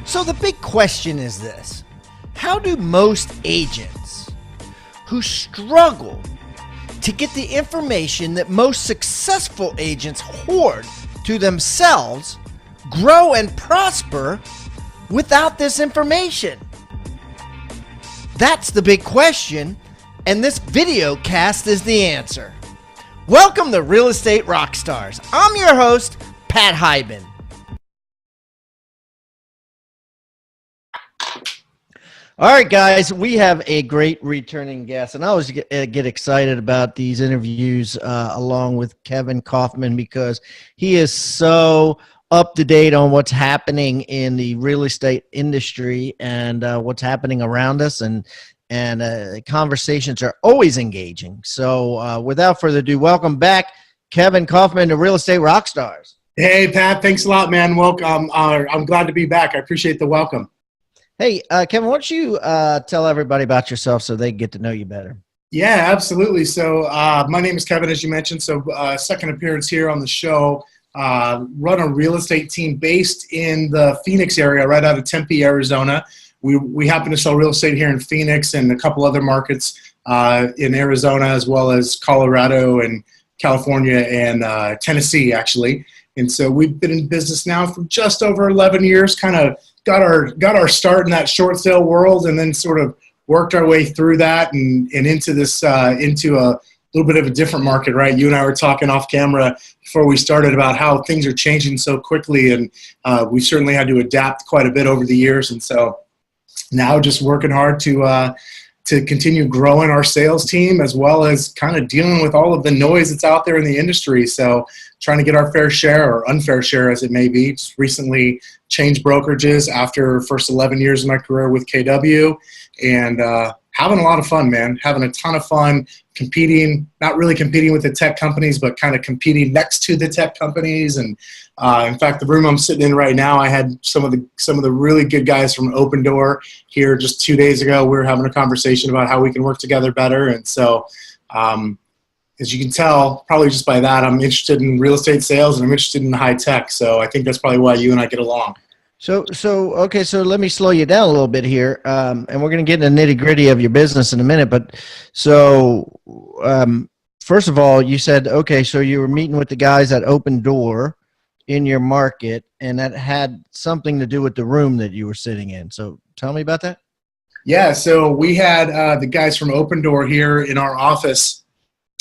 So the big question is this: how do most agents who struggle to get the information that most successful agents hoard to themselves grow and prosper without this information? That's the big question, and this video cast is the answer. Welcome to Real Estate Rockstars. I'm your host, Pat Hyben. All right, guys, we have a great returning guest, and I always get excited about these interviews along with Kevin Kauffman because he is so up to date on what's happening in the real estate industry and what's happening around us, and conversations are always engaging. So without further ado, welcome back, Kevin Kauffman to Real Estate Rockstars. Hey, Pat, thanks a lot, man. Welcome. I'm glad to be back. I appreciate the welcome. Hey, Kevin, why don't you tell everybody about yourself so they get to know you better? Yeah, absolutely. So my name is Kevin, as you mentioned. So second appearance here on the show. Run a real estate team based in the Phoenix area, right out of Tempe, Arizona. We happen to sell real estate here in Phoenix and a couple other markets in Arizona, as well as Colorado and California and Tennessee, actually. And so we've been in business now for just over 11 years, kind of got our start in that short sale world, and then sort of worked our way through that and into this into a little bit of a different market, right? You and I were talking off camera before we started about how things are changing so quickly, and we certainly had to adapt quite a bit over the years. And so now just working hard to continue growing our sales team, as well as kind of dealing with all of the noise that's out there in the industry. So trying to get our fair share, or unfair share as it may be. Just recently changed brokerages after first 11 years of my career with KW, and having a lot of fun, man. Having a ton of fun competing, not really competing with the tech companies, but kind of competing next to the tech companies. And in fact, the room I'm sitting in right now, I had some of the really good guys from Opendoor here just 2 days ago. We were having a conversation about how we can work together better. And so, as you can tell, probably just by that, I'm interested in real estate sales and I'm interested in high tech. So I think that's probably why you and I get along. So okay, so let me slow you down a little bit here, and we're going to get into the nitty gritty of your business in a minute. But so first of all, you said, okay, so you were meeting with the guys at Opendoor in your market, and that had something to do with the room that you were sitting in. So tell me about that. Yeah, so we had the guys from Opendoor here in our office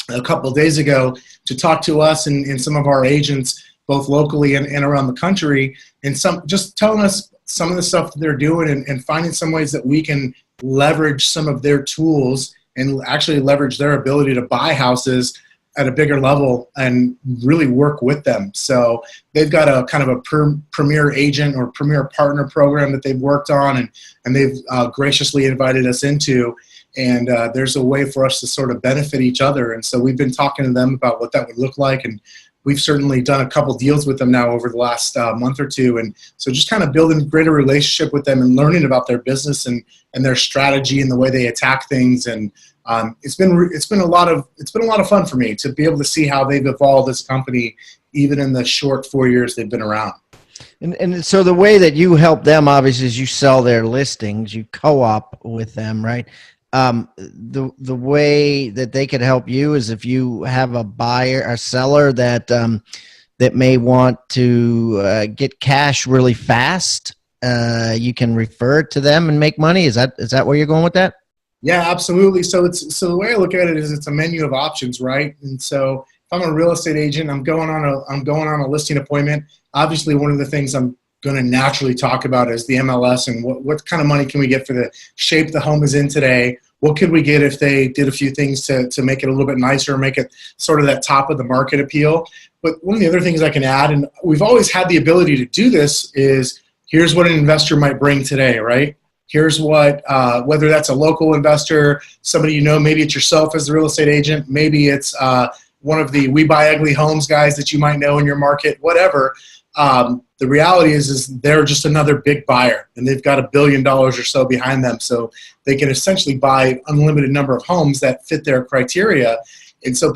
a couple of days ago to talk to us and some of our agents, both locally and around the country, and just telling us some of the stuff that they're doing and finding some ways that we can leverage some of their tools and actually leverage their ability to buy houses at a bigger level and really work with them. So they've got a kind of a premier agent or premier partner program that they've worked on, and they've graciously invited us into. And there's a way for us to sort of benefit each other. And so we've been talking to them about what that would look like. And we've certainly done a couple deals with them now over the last month or two. And so just kind of building a greater relationship with them and learning about their business and their strategy and the way they attack things. And it's been a lot of fun for me to be able to see how they've evolved as a company, even in the short 4 years they've been around. And so the way that you help them, obviously, is you sell their listings, you co-op with them, right? The way that they could help you is if you have a buyer, a seller that may want to get cash really fast, you can refer it to them and make money. Is that where you're going with that? Yeah, absolutely. So the way I look at it is it's a menu of options, right? And so if I'm a real estate agent, I'm going on a listing appointment. Obviously, one of the things I'm going to naturally talk about is the MLS and what kind of money can we get for the shape the home is in today. What could we get if they did a few things to make it a little bit nicer, make it sort of that top of the market appeal. But one of the other things I can add, and we've always had the ability to do this, is here's what an investor might bring today, right? Here's what, whether that's a local investor, somebody you know, maybe it's yourself as the real estate agent, maybe it's one of the We Buy Ugly Homes guys that you might know in your market, whatever. The reality is they're just another big buyer, and they've got $1 billion or so behind them. So they can essentially buy unlimited number of homes that fit their criteria. And so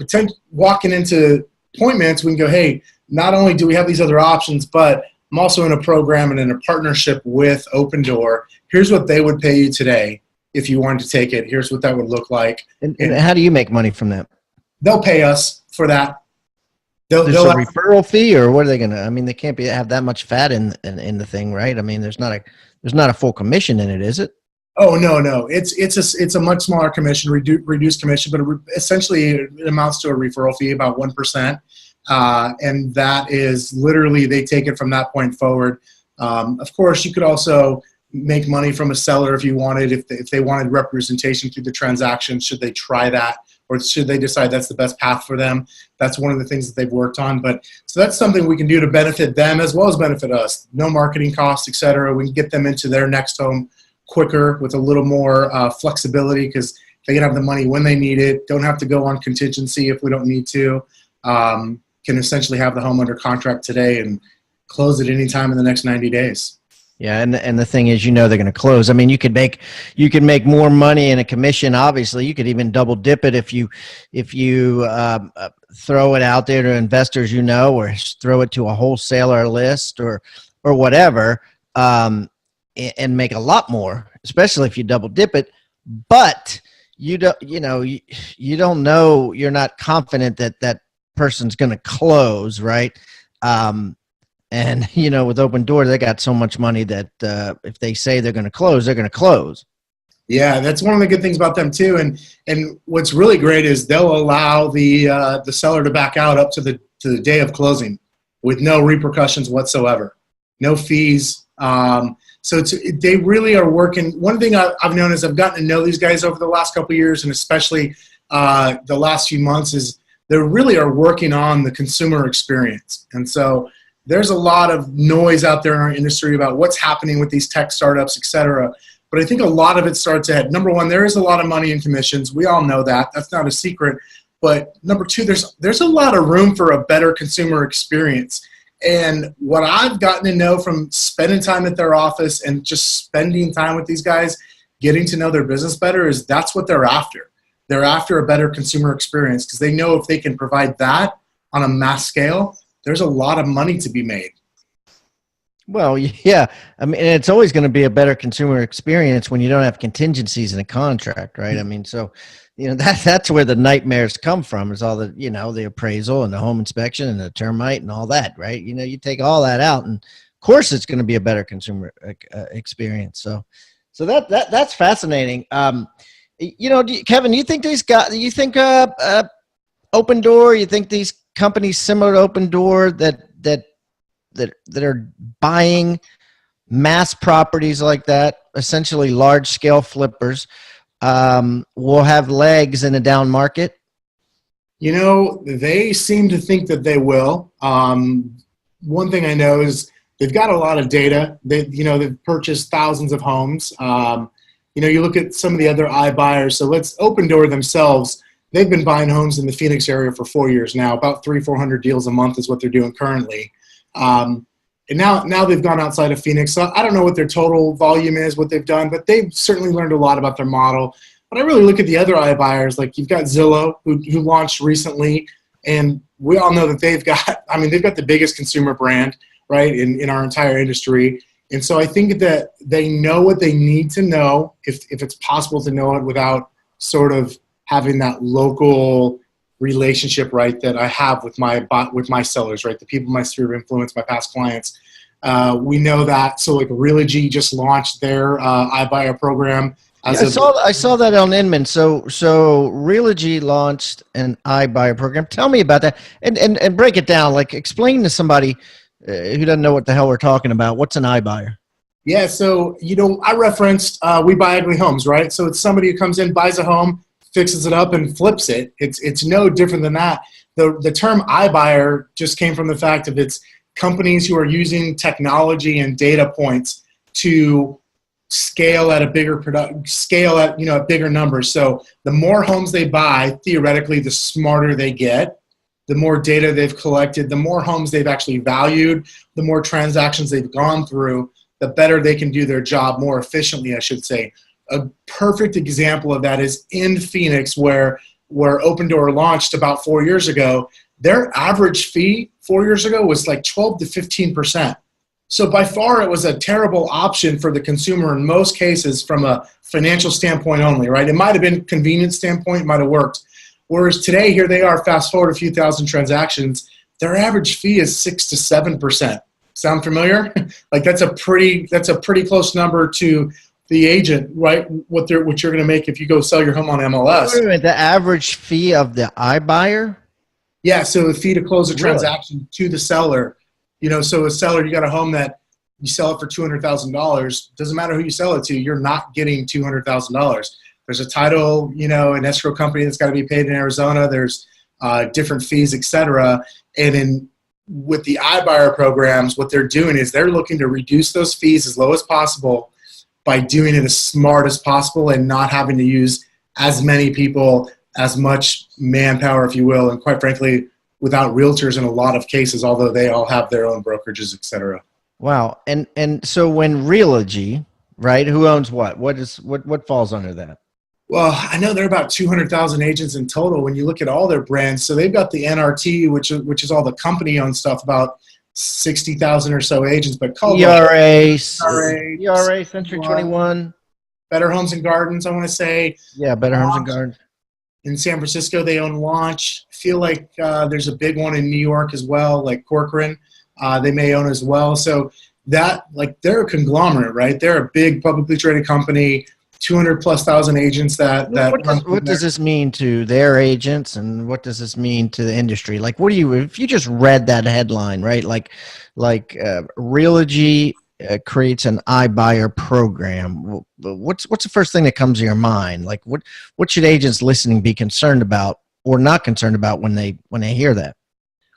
walking into appointments, we can go, hey, not only do we have these other options, but I'm also in a program and in a partnership with Opendoor. Here's what they would pay you today if you wanted to take it. Here's what that would look like. And how do you make money from that? They'll pay us for that. There's a referral fee, or what are they gonna? I mean, they can't have that much fat in the thing, right? I mean, there's not a full commission in it, is it? Oh no, it's a much smaller commission, reduced commission, but essentially it amounts to a referral fee, about 1%, and that is literally they take it from that point forward. Of course, you could also make money from a seller if you wanted, if they wanted representation through the transaction. Should they try that, or should they decide that's the best path for them? That's one of the things that they've worked on. But so that's something we can do to benefit them as well as benefit us. No marketing costs, etc. We can get them into their next home quicker with a little more flexibility, because they can have the money when they need it, don't have to go on contingency if we don't need to, can essentially have the home under contract today and close it anytime in the next 90 days. Yeah, and the thing is, they're going to close. I mean, you could make more money in a commission. Obviously, you could even double dip it if you throw it out there to investors, or throw it to a wholesaler list or whatever, and make a lot more, especially if you double dip it. But you don't know, you're not confident that that person's going to close, right? And, with Opendoor, they got so much money that if they say they're going to close, they're going to close. Yeah, that's one of the good things about them too. And what's really great is they'll allow the seller to back out up to the day of closing with no repercussions whatsoever, no fees. So they really are working. One thing I've known as I've gotten to know these guys over the last couple of years, and especially the last few months, is they really are working on the consumer experience. And so there's a lot of noise out there in our industry about what's happening with these tech startups, et cetera. But I think a lot of it starts ahead. Number one, there is a lot of money in commissions. We all know that. That's not a secret. But number two, there's a lot of room for a better consumer experience. And what I've gotten to know from spending time at their office and just spending time with these guys, getting to know their business better, is that's what they're after. They're after a better consumer experience, because they know if they can provide that on a mass scale, there's a lot of money to be made. Well, yeah. I mean, it's always going to be a better consumer experience when you don't have contingencies in a contract, right? I mean, so, that's where the nightmares come from, is all the, the appraisal and the home inspection and the termite and all that, right? You take all that out, and of course it's going to be a better consumer experience. So that's fascinating. Kevin, you think Opendoor, you think these companies similar to Opendoor that are buying mass properties like that, essentially large scale flippers, will have legs in a down market? They seem to think that they will. One thing I know is they've got a lot of data. They've purchased thousands of homes. You look at some of the other iBuyers. So let's Opendoor themselves. They've been buying homes in the Phoenix area for 4 years now. About 300-400 deals a month is what they're doing currently. And now they've gone outside of Phoenix. So I don't know what their total volume is, what they've done, but they've certainly learned a lot about their model. But I really look at the other iBuyers, like you've got Zillow, who launched recently, and we all know that they've got the biggest consumer brand, right, in our entire industry. And so I think that they know what they need to know, if it's possible to know it without sort of having that local relationship, right, that I have with my sellers, right, the people in my sphere of influence, my past clients. We know that. So like Realogy just launched their iBuyer program. I saw that on Inman. So Realogy launched an iBuyer program. Tell me about that, and break it down. Like, explain to somebody who doesn't know what the hell we're talking about. What's an iBuyer? Yeah, so I referenced We Buy Ugly Homes, right? So it's somebody who comes in, buys a home, fixes it up, and flips it. It's no different than that. The term iBuyer just came from the fact of it's companies who are using technology and data points to scale at a bigger bigger numbers. So the more homes they buy, theoretically, the smarter they get. The more data they've collected, the more homes they've actually valued, the more transactions they've gone through, the better they can do their job more efficiently, I should say. A perfect example of that is in Phoenix, where Opendoor launched about 4 years ago. Their average fee 4 years ago was like 12 to 15%. So by far, it was a terrible option for the consumer in most cases from a financial standpoint only, right? It might have been convenience standpoint, it might have worked. Whereas today, here they are, fast forward a few thousand transactions, their average fee is 6 to 7%. Sound familiar? Like that's a pretty close number to the agent, right? What you're going to make if you go sell your home on MLS. Wait a minute, the average fee of the iBuyer? Yeah, so the fee to close a Really? transaction to the seller. So a seller, you got a home that you sell it for $200,000. Doesn't matter who you sell it to, you're not getting $200,000. There's a title, an escrow company that's got to be paid in Arizona. There's different fees, et cetera. And with the iBuyer programs, what they're doing is they're looking to reduce those fees as low as possible by doing it as smart as possible and not having to use as many people, as much manpower, if you will, and quite frankly, without realtors in a lot of cases, although they all have their own brokerages, et cetera. Wow. And so when Realogy, right, who owns what? What falls under that? Well, I know there are about 200,000 agents in total when you look at all their brands. So they've got the NRT, which is all the company-owned stuff, about 60,000 or so agents. But ERA, Century 21. Better Homes and Gardens, I want to say. Yeah, Better Homes and Gardens. In San Francisco, they own Launch. I feel like there's a big one in New York as well, like Corcoran. They may own as well. So they're a conglomerate, right? They're a big publicly traded company. 200,000+ agents what does this mean to their agents, and what does this mean to the industry? Like, if you just read that headline, right? Like Realogy creates an iBuyer program. What's the first thing that comes to your mind? Like, what should agents listening be concerned about or not concerned about when they hear that?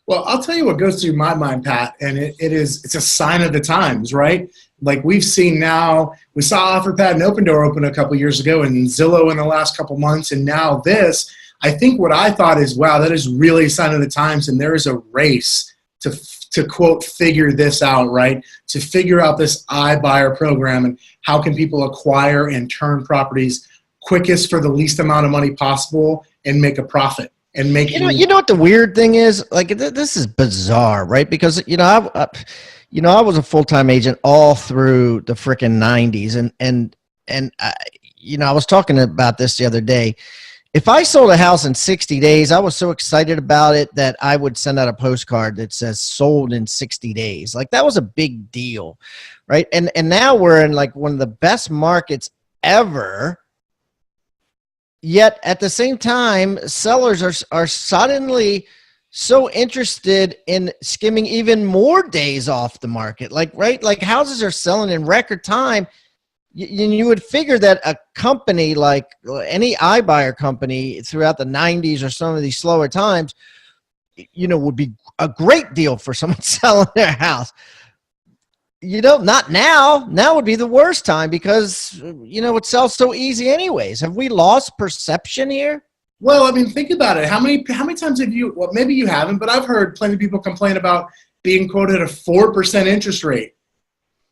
Well, I'll tell you what goes through my mind, Pat, and it's a sign of the times, right? Like we've seen now, we saw OfferPad and Opendoor open a couple years ago, and Zillow in the last couple months, and now this. I think what I thought is, wow, that is really a sign of the times, and there is a race to quote figure this out, right? To figure out this iBuyer program and how can people acquire and turn properties quickest for the least amount of money possible and make a profit. And make you know what the weird thing is? Like this is bizarre, right? Because I was a full-time agent all through the frickin' 90s, and I was talking about this the other day. If I sold a house in 60 days, I was so excited about it that I would send out a postcard that says sold in 60 days. Like that was a big deal, right? And now we're in like one of the best markets ever. Yet at the same time, sellers are suddenly so interested in skimming even more days off the market. Like, right? Like houses are selling in record time. You would figure that a company like any iBuyer company throughout the 90s or some of these slower times, would be a great deal for someone selling their house. Not now. Now would be the worst time because, it sells so easy anyways. Have we lost perception here? Well, I mean, think about it. How many times have you, well, maybe you haven't, but I've heard plenty of people complain about being quoted a 4% interest rate.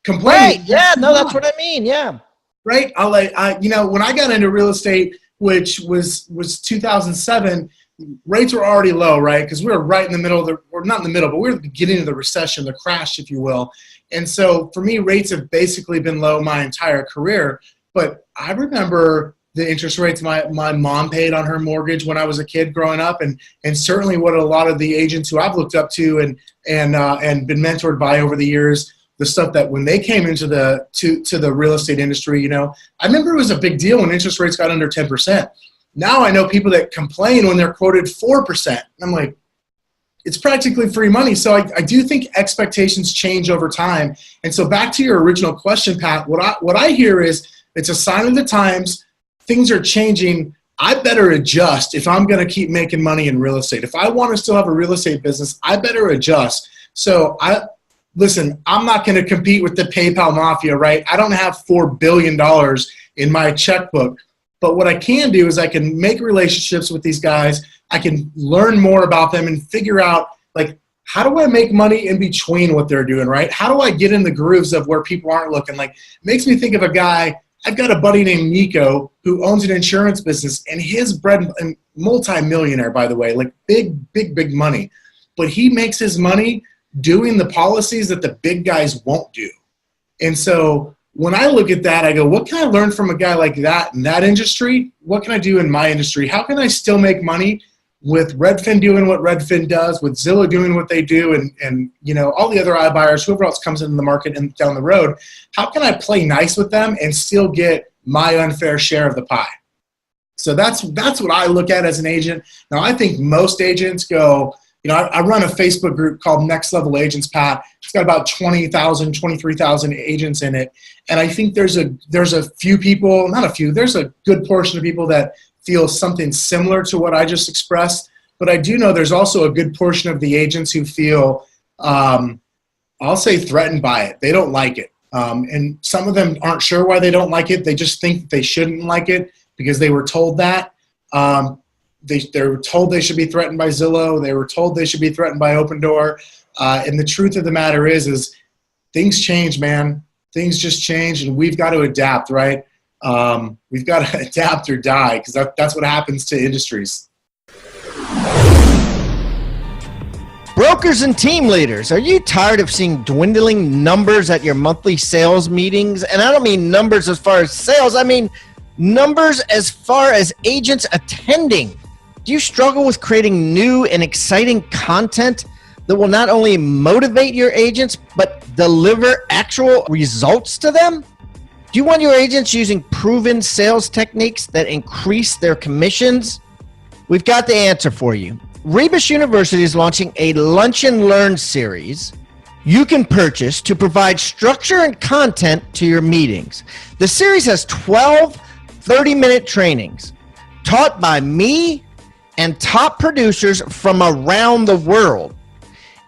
Right. Yeah, no, that's what I mean. Yeah. Right. When I got into real estate, which was 2007, rates were already low, right? Because we were right in the middle or not in the middle, but we were at the beginning of the recession, the crash, if you will. And so for me, rates have basically been low my entire career. But I remember the interest rates my mom paid on her mortgage when I was a kid growing up, and certainly what a lot of the agents who I've looked up to and been mentored by over the years, the stuff that when they came into the real estate industry, I remember it was a big deal when interest rates got under 10%. Now I know people that complain when they're quoted 4%. And I'm like, it's practically free money. So I do think expectations change over time. And so back to your original question, Pat, what I hear is it's a sign of the times. Things are changing. I better adjust if I'm going to keep making money in real estate. If I want to still have a real estate business, I better adjust. So listen, I'm not going to compete with the PayPal Mafia, right? I don't have $4 billion in my checkbook. But what I can do is I can make relationships with these guys. I can learn more about them and figure out, like, how do I make money in between what they're doing, right? How do I get in the grooves of where people aren't looking? Like, it makes me think of a guy. I've got a buddy named Nico who owns an insurance business, and his bread, and multi-millionaire, by the way, like big money. But he makes his money doing the policies that the big guys won't do. And so when I look at that, I go, what can I learn from a guy like that in that industry? What can I do in my industry? How can I still make money with Redfin doing what Redfin does, with Zillow doing what they do, and you know, all the other iBuyers, whoever else comes into the market and down the road? How can I play nice with them and still get my unfair share of the pie? So that's what I look at as an agent. Now, I think most agents go, you know, I run a Facebook group called Next Level Agents, Pat. It's got about 20,000, 23,000 agents in it. And I think there's a few people, not a few, there's a good portion of people that feel something similar to what I just expressed. But I do know there's also a good portion of the agents who feel, I'll say, threatened by it. They don't like it. And some of them aren't sure why they don't like it. They just think they shouldn't like it because they were told that. They were told they should be threatened by Zillow. They were told they should be threatened by Opendoor. And the truth of the matter is things change, man. Things just change, and we've got to adapt, right? We've got to adapt or die, because that's what happens to industries. Brokers and team leaders, are you tired of seeing dwindling numbers at your monthly sales meetings? And I don't mean numbers as far as sales. I mean numbers as far as agents attending. Do you struggle with creating new and exciting content that will not only motivate your agents, but deliver actual results to them? Do you want your agents using proven sales techniques that increase their commissions? We've got the answer for you. Rebus University is launching a Lunch and Learn series you can purchase to provide structure and content to your meetings. The series has 12 30-minute trainings taught by me and top producers from around the world,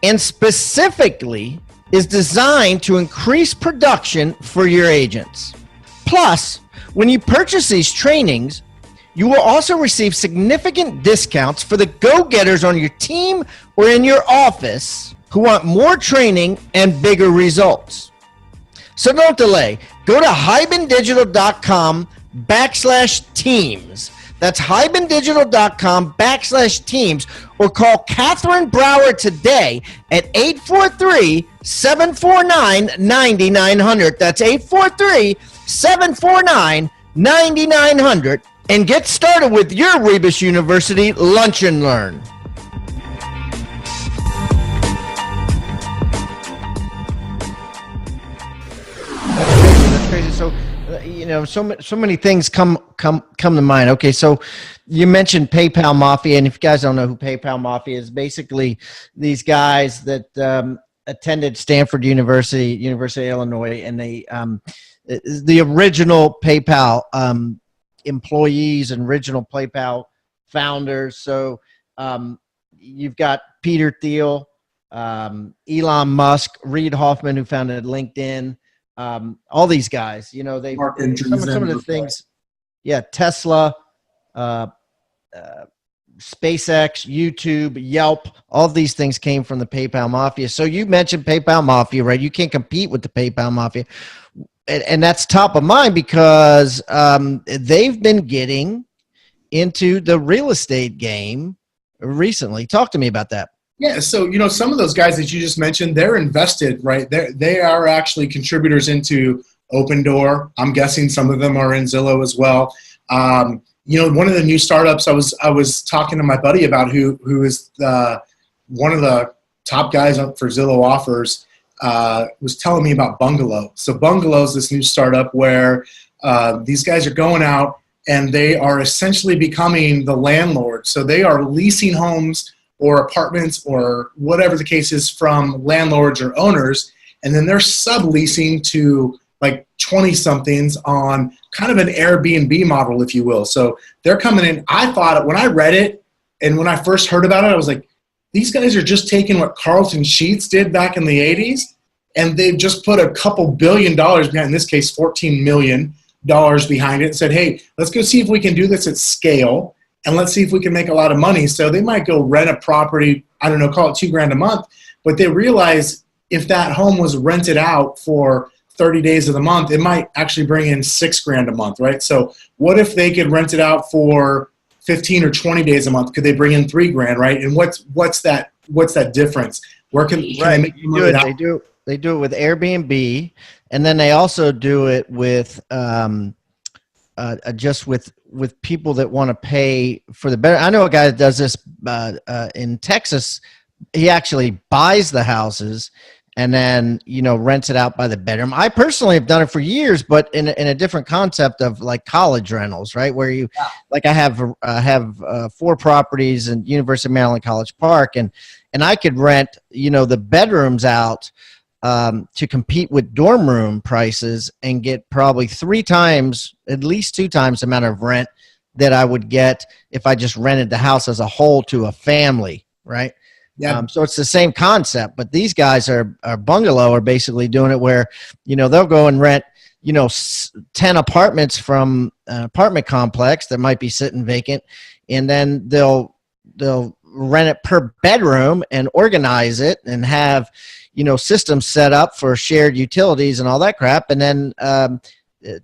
and specifically is designed to increase production for your agents. Plus, when you purchase these trainings, you will also receive significant discounts for the go-getters on your team or in your office who want more training and bigger results. So don't delay. Go to hibandigital.com/teams. That's hibandigital.com/teams, or call Catherine Brower today at 843-749-9900. That's 843-749-9900, and get started with your Rebus University Lunch and Learn. That's crazy. So, you know, so many things come to mind. Okay, so you mentioned PayPal Mafia, and if you guys don't know who PayPal Mafia is, basically these guys that attended Stanford University, University of Illinois, and they the original PayPal employees and original PayPal founders. So you've got Peter Thiel, Elon Musk, Reid Hoffman, who founded LinkedIn. All these guys, you know, some of the things, yeah, Tesla, SpaceX, YouTube, Yelp, all of these things came from the PayPal Mafia. So you mentioned PayPal Mafia, right? You can't compete with the PayPal Mafia. And that's top of mind because they've been getting into the real estate game recently. Talk to me about that. Yeah, so, you know, some of those guys that you just mentioned, they're invested, right? They are actually contributors into Opendoor. I'm guessing some of them are in Zillow as well. You know, one of the new startups I was talking to my buddy about, who is one of the top guys up for Zillow offers, was telling me about Bungalow. So Bungalow is this new startup where these guys are going out and they are essentially becoming the landlord. So they are leasing homes or apartments or whatever the case is from landlords or owners, and then they're subleasing to like 20-somethings on kind of an Airbnb model, if you will. So they're coming in. I thought, when I read it and when I first heard about it, I was like, these guys are just taking what Carlton Sheets did back in the 80s, and they've just put a couple $1 billion behind, in this case, $14 million behind it, and said, hey, let's go see if we can do this at scale. And let's see if we can make a lot of money. So they might go rent a property, I don't know, call it $2,000 a month, but they realize if that home was rented out for 30 days of the month, it might actually bring in $6,000 a month, right? So what if they could rent it out for 15 or 20 days a month? Could they bring in $3,000, right? And what's that difference? Where can I Right. make You money do it. that? They do it with Airbnb, and then they also do it with just with people that want to pay for the better. I know a guy that does this in Texas. He actually buys the houses and then rents it out by the bedroom. I personally have done it for years, but in a different concept of like college rentals, right? Where you like I have 4 properties in University of Maryland College Park, and I could rent the bedrooms out to compete with dorm room prices and get probably 3 times, at least 2 times the amount of rent that I would get if I just rented the house as a whole to a family, right? Yeah. So it's the same concept, but these guys are bungalow are basically doing it where, they'll go and rent, 10 apartments from an apartment complex that might be sitting vacant. And then they'll rent it per bedroom and organize it and have, systems set up for shared utilities and all that crap. And then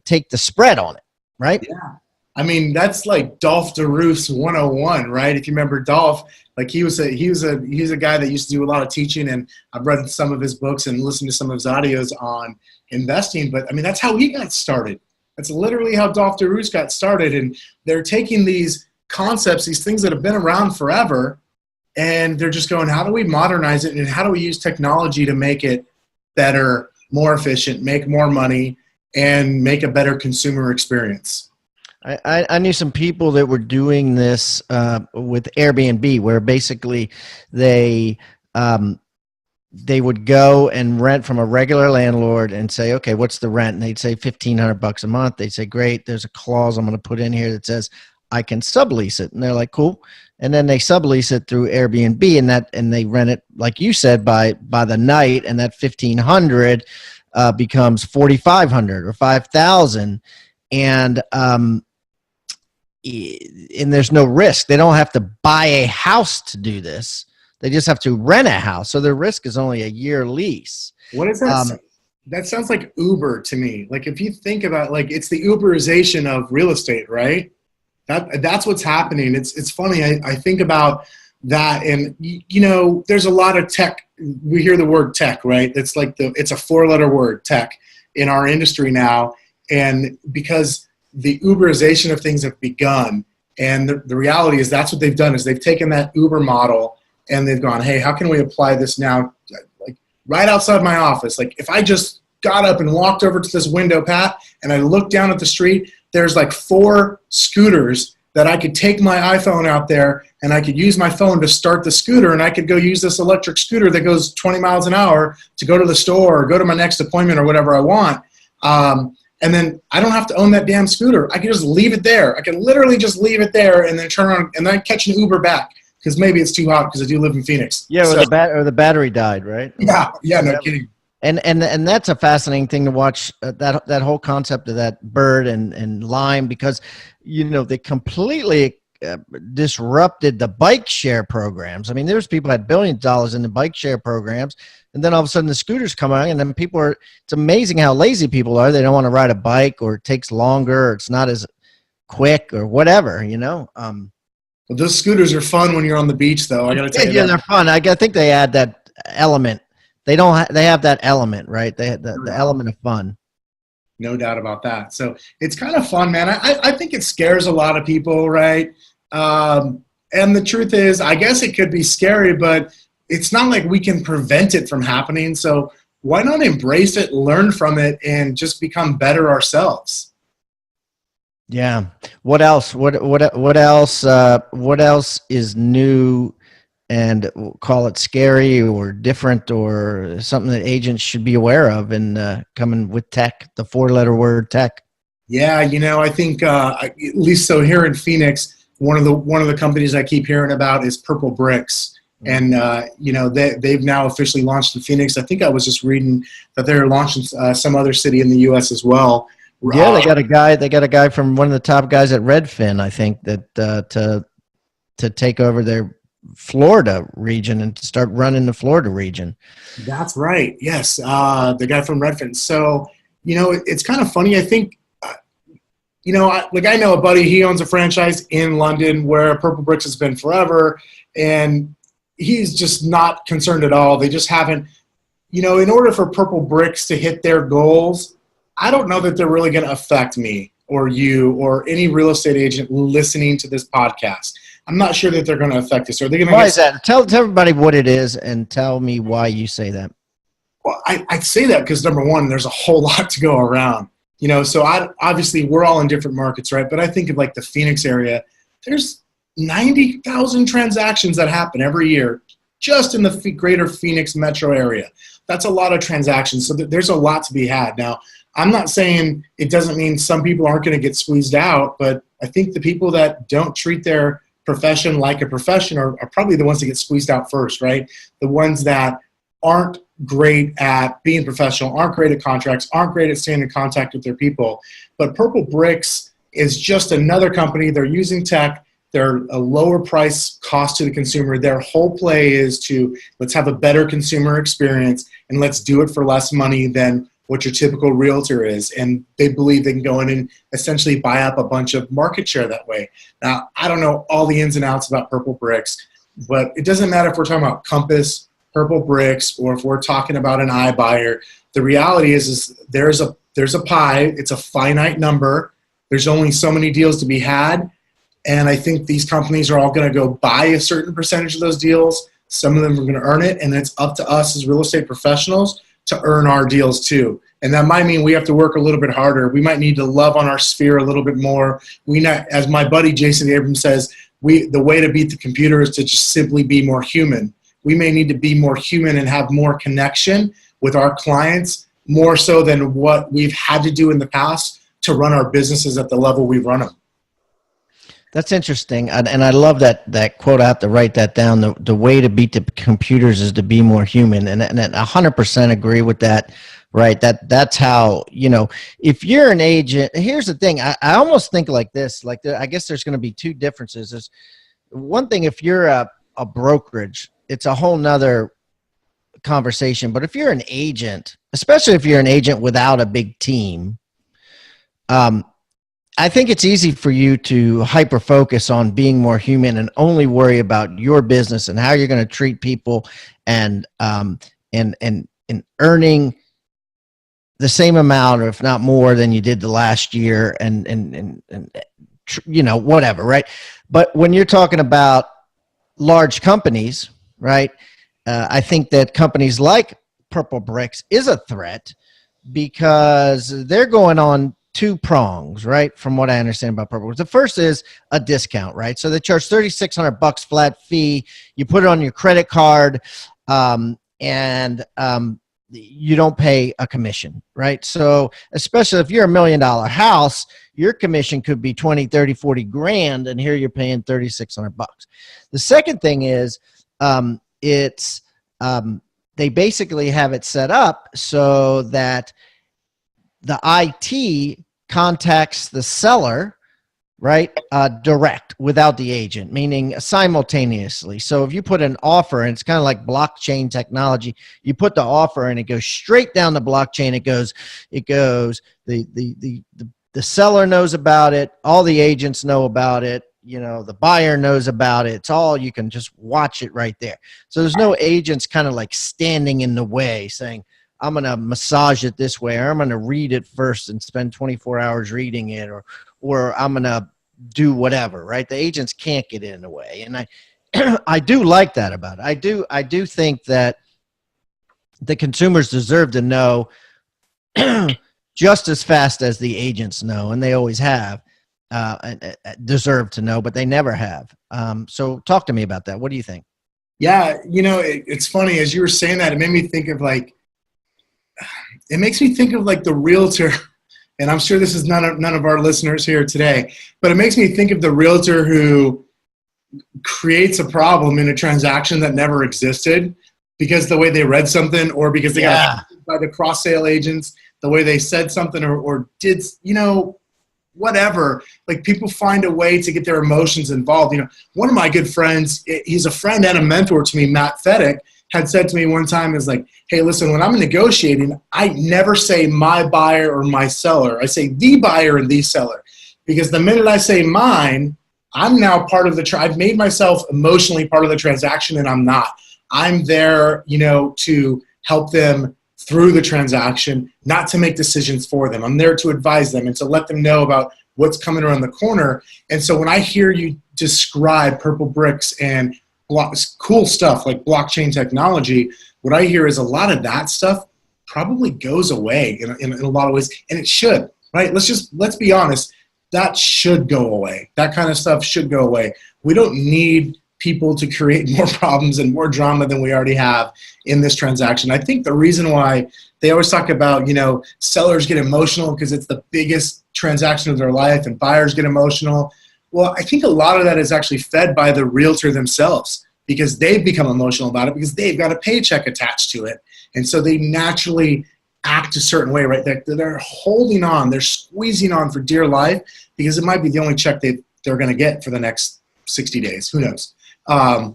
take the spread on it. Right. Yeah. I mean, that's like Dolph DeRoof's 101, right? If you remember Dolph, like he's a guy that used to do a lot of teaching, and I've read some of his books and listened to some of his audios on investing. But I mean, that's how he got started. That's literally how Dolph DeRoof's got started. And they're taking these concepts, these things that have been around forever, and they're just going, how do we modernize it? And how do we use technology to make it better, more efficient, make more money, and make a better consumer experience? I knew some people that were doing this with Airbnb, where basically they would go and rent from a regular landlord and say, okay, what's the rent? And they'd say $1,500 a month. They'd say, great, there's a clause I'm going to put in here that says I can sublease it. And they're like, cool. And then they sublease it through Airbnb, and they rent it, like you said, by the night, and that 1,500 becomes 4,500 or 5,000, and there's no risk. They don't have to buy a house to do this. They just have to rent a house. So their risk is only a year lease. What is that? That sounds like Uber to me. Like if you think about, like, it's the Uberization of real estate, right? That's what's happening. It's funny. I think about that, and there's a lot of tech. We hear the word tech, right? It's like it's a 4-letter word, tech, in our industry now. And because the Uberization of things have begun, and the reality is that's what they've done, is they've taken that Uber model and they've gone, hey, how can we apply this now, like right outside my office? Like if I just got up and walked over to this window, Pat, and I looked down at the street, there's like 4 scooters that I could take my iPhone out there and I could use my phone to start the scooter, and I could go use this electric scooter that goes 20 miles an hour to go to the store or go to my next appointment or whatever I want. And then I don't have to own that damn scooter. I can just leave it there. I can literally just leave it there and then turn around and then catch an Uber back, because maybe it's too hot, because I do live in Phoenix. Yeah, or the battery died, right? Yeah, no kidding. And that's a fascinating thing to watch, that whole concept of that bird and Lime, because they completely disrupted the bike share programs. I mean, there's people that had billions of dollars in the bike share programs, and then all of a sudden the scooters come out, and then it's amazing how lazy people are. They don't want to ride a bike, or it takes longer, or it's not as quick, or whatever, Well, those scooters are fun when you're on the beach, though. I got to tell you yeah, that. they're fun. I think they add that element. They have that element, right? They have the element of fun. No doubt about that. So it's kind of fun, man. I think it scares a lot of people, right? And the truth is, I guess it could be scary, but it's not like we can prevent it from happening. So why not embrace it, learn from it, and just become better ourselves? Yeah. What else? What else? What else is new, and we'll call it scary or different, or something that agents should be aware of in coming with tech, the 4-letter word tech? Yeah, I think at least so here in Phoenix, one of the companies I keep hearing about is Purplebricks. And they've now officially launched in Phoenix. I think I was just reading that they're launching some other city in the U.S. as well. Yeah, they got a guy from one of the top guys at Redfin, I think, that to take over their Florida region and to start running the Florida region. That's right. Yes, the guy from Redfin. So it's kind of funny. I think I know a buddy. He owns a franchise in London where Purplebricks has been forever, and he's just not concerned at all. They just haven't, in order for Purplebricks to hit their goals, I don't know that they're really going to affect me or you or any real estate agent listening to this podcast. I'm not sure that they're going to affect us. Are they going to? Why is that? Tell everybody what it is and tell me why you say that. Well, I say that because number one, there's a whole lot to go around. So obviously we're all in different markets, right? But I think of like the Phoenix area, there's 90,000 transactions that happen every year just in the greater Phoenix metro area. That's a lot of transactions. So there's a lot to be had. Now, I'm not saying it doesn't mean some people aren't going to get squeezed out, but I think the people that don't treat their profession like a profession are probably the ones that get squeezed out first, right? The ones that aren't great at being professional, aren't great at contracts, aren't great at staying in contact with their people. But Purplebricks is just another company. They're using tech. They're a lower price cost to the consumer. Their whole play is to let's have a better consumer experience and let's do it for less money than what your typical realtor is. And they believe they can go in and essentially buy up a bunch of market share that way. Now, I don't know all the ins and outs about Purplebricks, but it doesn't matter if we're talking about Compass, Purplebricks, or if we're talking about an iBuyer. The reality is there's a pie. It's a finite number. There's only so many deals to be had. And I think these companies are all going to go buy a certain percentage of those deals. Some of them are going to earn it. And it's up to us as real estate professionals to earn our deals too. And that might mean we have to work a little bit harder. We might need to love on our sphere a little bit more. As my buddy Jason Abrams says, the way to beat the computer is to just simply be more human. We may need to be more human and have more connection with our clients, more so than what we've had to do in the past to run our businesses at the level we run them. That's interesting. And I love that quote. I have to write that down. The way to beat the computers is to be more human. And 100% agree with that. Right. That's how, if you're an agent, here's the thing. I almost think like this, I guess there's going to be two differences. There's one thing, if you're a brokerage, it's a whole nother conversation. But if you're an agent, especially if you're an agent without a big team, I think it's easy for you to hyper focus on being more human and only worry about your business and how you're going to treat people and earning the same amount or if not more than you did the last year and whatever, right? But when you're talking about large companies, right, I think that companies like Purplebricks is a threat because they're going on two prongs, right? From what I understand about Purplebricks. The first is a discount, right? So they charge $3,600 flat fee. You put it on your credit card, and you don't pay a commission, right? So especially if you're $1 million house, your commission could be 20, 30, 40 grand, and here you're paying $3,600. The second thing is they basically have it set up so that the IT contacts the seller, right, direct without the agent, meaning simultaneously. So if you put an offer, and it's kind of like blockchain technology, you put the offer and it goes straight down the blockchain. The seller knows about it. All the agents know about it. The buyer knows about it. It's all, you can just watch it right there. So there's no agents kind of like standing in the way saying, I'm going to massage it this way, or I'm going to read it first and spend 24 hours reading it, or I'm going to do whatever, right? The agents can't get in the way. And I do like that about it. I do think that the consumers deserve to know just as fast as the agents know, and they always have, deserve to know, but they never have. So talk to me about that. What do you think? Yeah, it's funny. As you were saying that, it made me think of the realtor, and I'm sure this is none of our listeners here today, but it makes me think of the realtor who creates a problem in a transaction that never existed because the way they read something, or because they got by the cross sale agents, the way they said something or did, whatever. Like, people find a way to get their emotions involved. One of my good friends, he's a friend and a mentor to me, Matt Fedek, had said to me one time, is like, hey, listen, when I'm negotiating, I never say my buyer or my seller. I say the buyer and the seller. Because the minute I say mine, I'm now part of the, I've made myself emotionally part of the transaction, and I'm not. I'm there, you know, to help them through the transaction, not to make decisions for them. I'm there to advise them and to let them know about what's coming around the corner. And so when I hear you describe Purplebricks and cool stuff like blockchain technology, what I hear is a lot of that stuff probably goes away in a lot of ways, and it should, right? Let's be honest. That should go away. That kind of stuff should go away. We don't need people to create more problems and more drama than we already have in this transaction. I think the reason why they always talk about, you know, sellers get emotional because it's the biggest transaction of their life and buyers get emotional. Well, I think a lot of that is actually fed by the realtor themselves, because they've become emotional about it because they've got a paycheck attached to it. And so they naturally act a certain way, right? They're holding on, they're squeezing on for dear life because it might be the only check they're going to get for the next 60 days. Who knows? I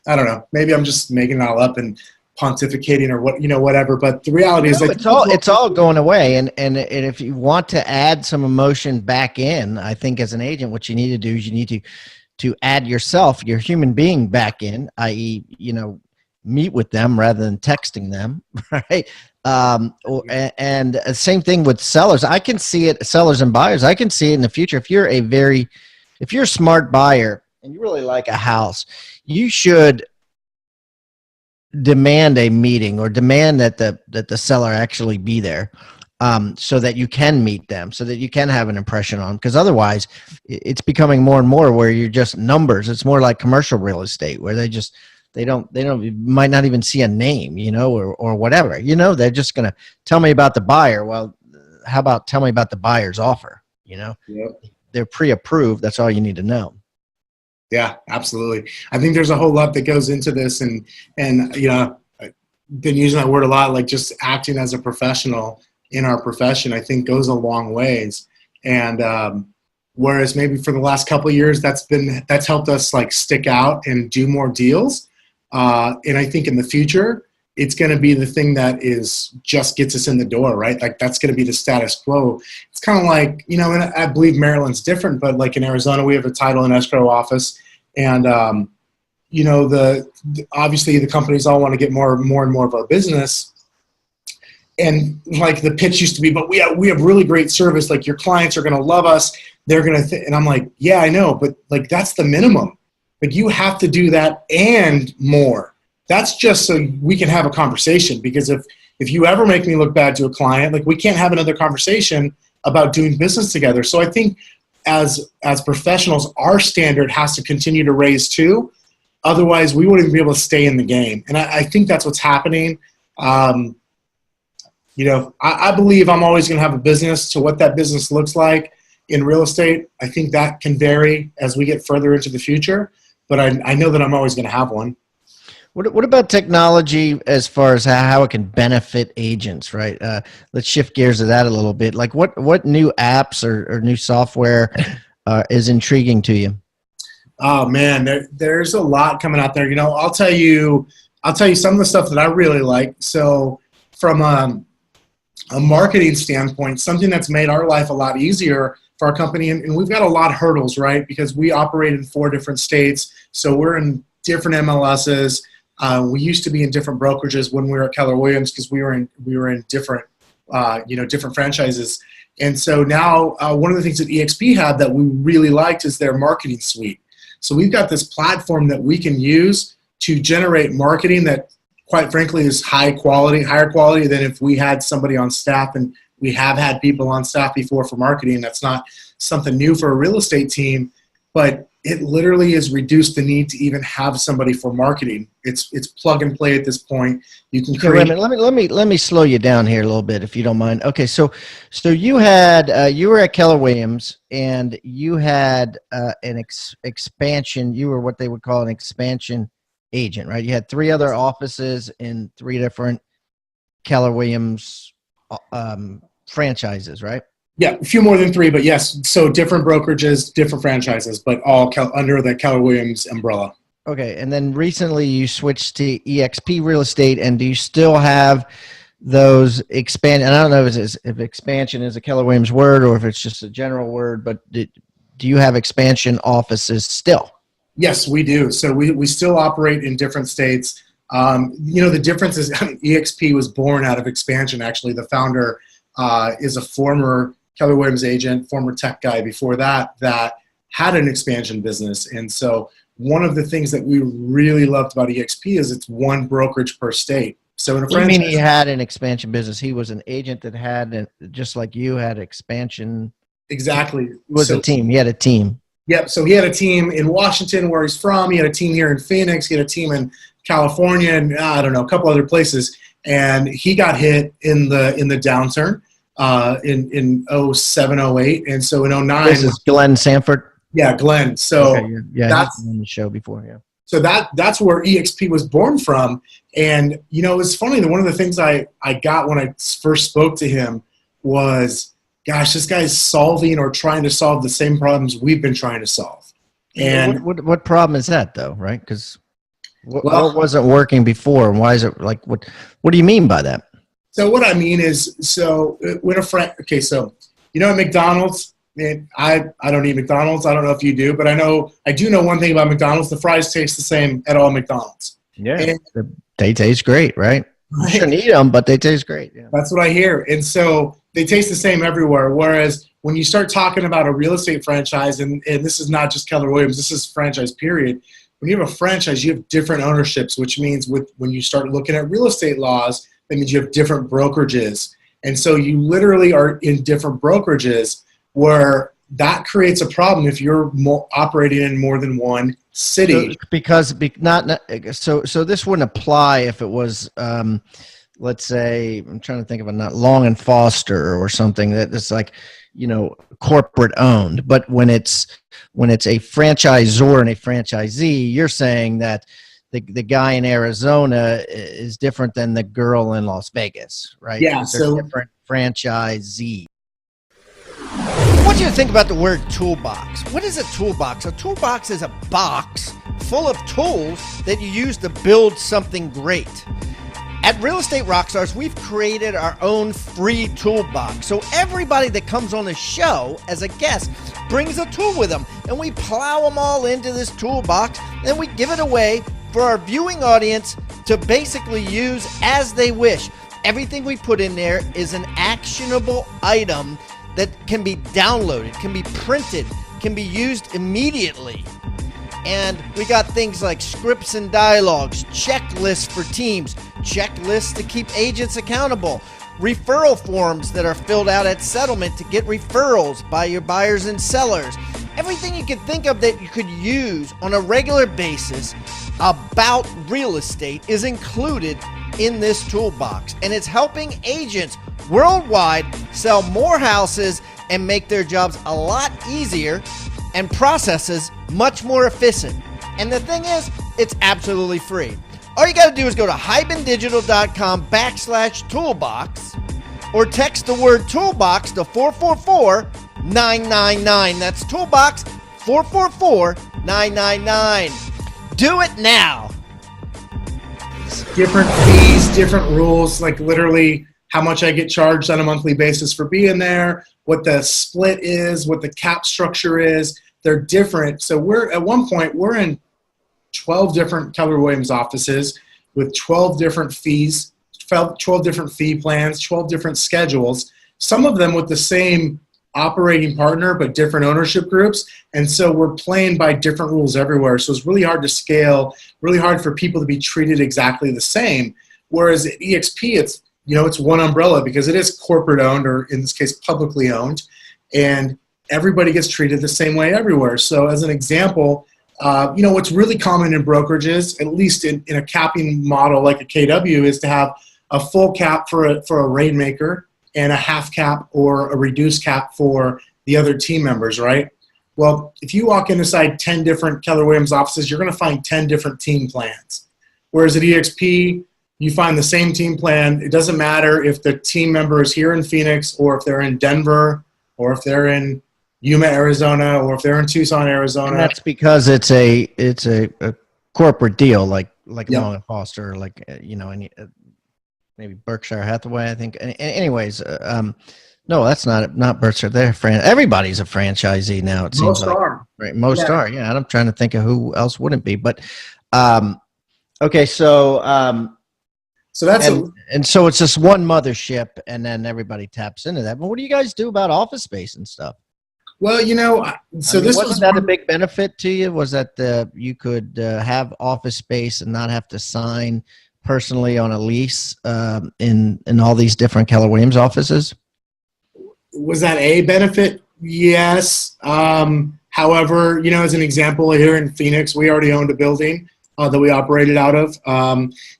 don't know. Maybe I'm just making it all up and pontificating or what, you know, whatever. But the reality is, like, it's all going away. And if you want to add some emotion back in, I think as an agent, what you need to do is you need to add yourself, your human being back in, i.e., you know, meet with them rather than texting them, right? And same thing with sellers. I can see it, sellers and buyers. I can see it in the future. If you're a smart buyer and you really like a house, you should demand a meeting or demand that the seller actually be there, so that you can meet them, so that you can have an impression on them. Because otherwise, it's becoming more and more where you're just numbers. It's more like commercial real estate where they might not even see a name, you know, or whatever. You know, they're just going to tell me about the buyer. Well, how about tell me about the buyer's offer? You know, Yep. They're pre-approved. That's all you need to know. Yeah, absolutely. I think there's a whole lot that goes into this, and you know, I've been using that word a lot, like just acting as a professional in our profession, I think goes a long ways. And whereas maybe for the last couple of years, that's helped us like stick out and do more deals. And I think in the future, it's going to be the thing that just gets us in the door, right? Like that's going to be the status quo. It's kind of like, you know, and I believe Maryland's different, but like in Arizona, we have a title and escrow office, and you know, obviously the companies all want to get more and more of our business. And like the pitch used to be, but we have really great service. Like your clients are going to love us. They're going to, and I'm like, yeah, I know, but like that's the minimum. Like you have to do that and more. That's just so we can have a conversation, because if you ever make me look bad to a client, like we can't have another conversation about doing business together. So I think as professionals, our standard has to continue to raise too. Otherwise, we wouldn't be able to stay in the game. And I think that's what's happening. You know, I believe I'm always going to have a business. To what that business looks like in real estate, I think that can vary as we get further into the future. But I know that I'm always going to have one. What about technology as far as how it can benefit agents, right? Let's shift gears to that a little bit. Like what new apps or new software is intriguing to you? Oh man, there's a lot coming out there. You know, I'll tell you some of the stuff that I really like. So from a marketing standpoint, something that's made our life a lot easier for our company, and we've got a lot of hurdles, right? Because we operate in 4 different states, so we're in different MLSs. We used to be in different brokerages when we were at Keller Williams because we were in different different franchises. And so now one of the things that EXP had that we really liked is their marketing suite. So we've got this platform that we can use to generate marketing that, quite frankly, is higher quality than if we had somebody on staff. And we have had people on staff before for marketing. That's not something new for a real estate team, but it literally has reduced the need to even have somebody for marketing. It's plug and play at this point. You can create. Okay, wait a minute. Let me slow you down here a little bit, if you don't mind. Okay, so you had you were at Keller Williams, and you had an expansion. You were what they would call an expansion agent, right? You had 3 other offices in 3 different Keller Williams franchises, right? Yeah, a few more than 3, but yes. So different brokerages, different franchises, but all under the Keller Williams umbrella. Okay, and then recently you switched to EXP Real Estate, and do you still have those expand? And I don't know if expansion is a Keller Williams word or if it's just a general word, but do do you have expansion offices still? Yes, we do. So we still operate in different states. The difference is EXP was born out of expansion. Actually, the founder is a former Keller Williams agent, former tech guy before that had an expansion business. And so one of the things that we really loved about EXP is it's one brokerage per state. So in a franchise, You mean he had an expansion business? He was an agent that had, just like you had expansion. exactly. It was a team. He had a team. Yep. So he had a team in Washington where he's from. He had a team here in Phoenix. He had a team in California and I don't know, a couple other places. And he got hit in the downturn in 07, 08. And so in 09. This is Glenn Sanford. Yeah, Glenn. So okay, yeah, that's he's been on the show before. Yeah. So that's where EXP was born from. And, it's funny that one of the things I got when I first spoke to him was, gosh, this guy's solving or trying to solve the same problems we've been trying to solve. And what problem is that though? Right. Because what wasn't working before? And why is it like, what do you mean by that? So what I mean is, when a friend, okay, so, at McDonald's, and I don't eat McDonald's. I don't know if you do, but I do know one thing about McDonald's. The fries taste the same at all McDonald's. Yeah, they taste great, right? You shouldn't eat them, but they taste great. Yeah. That's what I hear. And so they taste the same everywhere. Whereas when you start talking about a real estate franchise, and this is not just Keller Williams, this is franchise period. When you have a franchise, you have different ownerships, which means when you start looking at real estate laws, that means you have different brokerages. And so you literally are in different brokerages, where that creates a problem if you're operating in more than one city. So this wouldn't apply if it was, let's say, I'm trying to think of not Long and Foster or something that's like, corporate owned. But when it's a franchisor and a franchisee, you're saying that the guy in Arizona is different than the girl in Las Vegas, right? Yeah. So different franchisee. I want you to think about the word toolbox. What is a toolbox? A toolbox is a box full of tools that you use to build something great. At Real Estate Rockstars, we've created our own free toolbox. So everybody that comes on the show as a guest brings a tool with them, and we plow them all into this toolbox, and we give it away for our viewing audience to basically use as they wish. Everything we put in there is an actionable item that can be downloaded, can be printed, can be used immediately. And we got things like scripts and dialogues, checklists for teams, checklists to keep agents accountable, referral forms that are filled out at settlement to get referrals by your buyers and sellers. Everything you can think of that you could use on a regular basis about real estate is included in this toolbox. And it's helping agents worldwide sell more houses and make their jobs a lot easier and processes much more efficient. And the thing is, it's absolutely free. All you got to do is go to hibandigital.com/toolbox or text the word toolbox to 444-999. That's toolbox 444-999. Do it now. Different fees, different rules, like literally how much I get charged on a monthly basis for being there, what the split is, what the cap structure is. They're different. So at one point, we're in 12 different Keller Williams offices with 12 different fees, 12 different fee plans, 12 different schedules, some of them with the same operating partner, but different ownership groups. And so we're playing by different rules everywhere. So it's really hard to scale, really hard for people to be treated exactly the same. Whereas at EXP, it's one umbrella because it is corporate owned, or in this case, publicly owned, and everybody gets treated the same way everywhere. So as an example, what's really common in brokerages, at least in a capping model like a KW, is to have a full cap for a rainmaker and a half cap or a reduced cap for the other team members, right? Well, if you walk inside 10 different Keller Williams offices, you're going to find 10 different team plans. Whereas at EXP, you find the same team plan. It doesn't matter if the team member is here in Phoenix, or if they're in Denver, or if they're in Yuma, Arizona, or if they're in Tucson, Arizona. And that's because it's a corporate deal, like Long and Foster, like maybe Berkshire Hathaway, I think. Anyways, No, that's not Berkshire. They're everybody's a franchisee now. It seems Most like, are. right? Most Yeah. are. Yeah, and I'm trying to think of who else wouldn't be. But um, okay, so So that's a and so it's just one mothership, and then everybody taps into that. But what do you guys do about office space and stuff? well, so I mean, this wasn't was that a one, big benefit to you? Was that you could have office space and not have to sign personally on a lease in all these different Keller Williams offices? was that a benefit? Yes. However, as an example here in Phoenix, we already owned a building that we operated out of.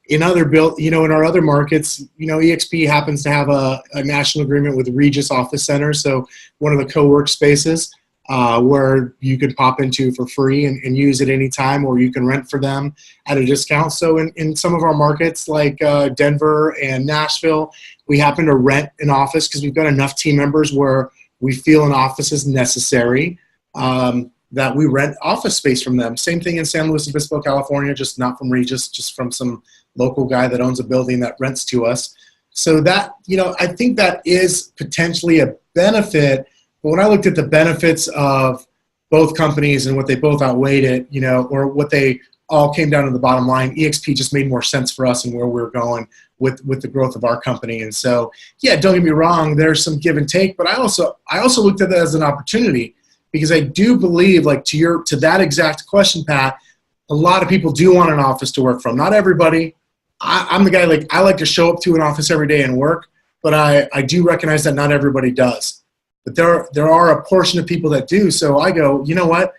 In our other markets, EXP happens to have a national agreement with Regis Office Center, so one of the CoWork Spaces where you can pop into for free and use at any time, or you can rent for them at a discount. So in some of our markets like Denver and Nashville, we happen to rent an office because we've got enough team members where we feel an office is necessary. That we rent office space from them. Same thing in San Luis Obispo, California, just not from Regis, just from some local guy that owns a building that rents to us. So that, I think that is potentially a benefit. But when I looked at the benefits of both companies and what they both outweighed it, or what they all came down to the bottom line, EXP just made more sense for us and where we're going with the growth of our company. And so, yeah, don't get me wrong, there's some give and take, but I also looked at that as an opportunity. Because I do believe, like to that exact question, Pat, a lot of people do want an office to work from. Not everybody. I'm the guy, I like to show up to an office every day and work, but I do recognize that not everybody does. But there are a portion of people that do. So I go, you know what?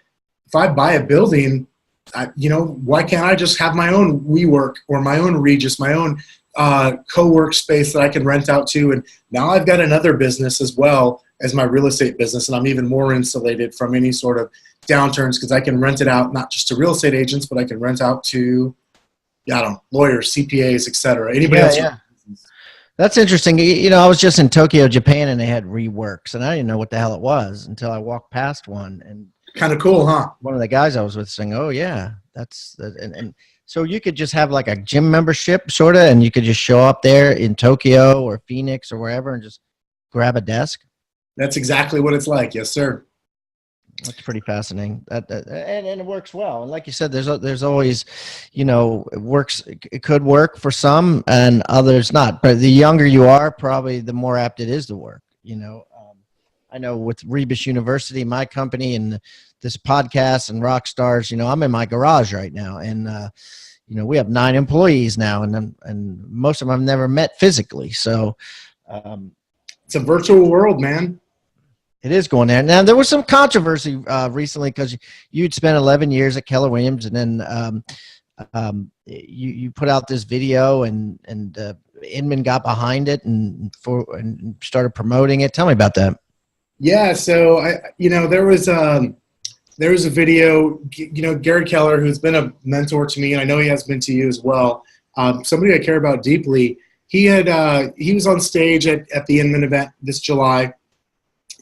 If I buy a building, why can't I just have my own WeWork or my own Regis, my own CoWork space that I can rent out to? And now I've got another business as well as my real estate business, and I'm even more insulated from any sort of downturns because I can rent it out not just to real estate agents, but I can rent out to, lawyers, CPAs, etc. Anybody else? Yeah. That's interesting. I was just in Tokyo, Japan, and they had Reworks, and I didn't know what the hell it was until I walked past one. And kind of cool, huh? One of the guys I was with saying, "Oh yeah, and so you could just have like a gym membership, sort of, and you could just show up there in Tokyo or Phoenix or wherever and just grab a desk." That's exactly what it's like. Yes, sir. That's pretty fascinating. And it works well. And like you said, there's always, it works. It could work for some and others not. But the younger you are, probably the more apt it is to work. I know with Rebus University, my company, and this podcast and Rockstars, I'm in my garage right now, and we have 9 employees now, and most of them I've never met physically. So it's a virtual world, man. It is going there. Now, there was some controversy recently because you'd spent 11 years at Keller Williams, and then you put out this video, and Inman got behind it and started promoting it. Tell me about that. Yeah, so there was a video. Gary Keller, who's been a mentor to me, and I know he has been to you as well. Somebody I care about deeply. He was on stage at the Inman event this July.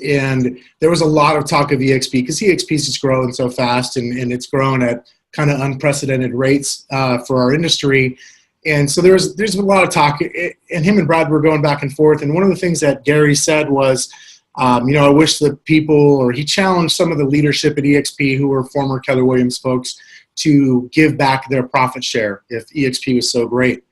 And there was a lot of talk of EXP because EXP is just growing so fast, and it's grown at kind of unprecedented rates for our industry. And so there's been a lot of talk, and him and Brad were going back and forth. And one of the things that Gary said was, I wish the people, or he challenged some of the leadership at EXP who were former Keller Williams folks to give back their profit share if EXP was so great.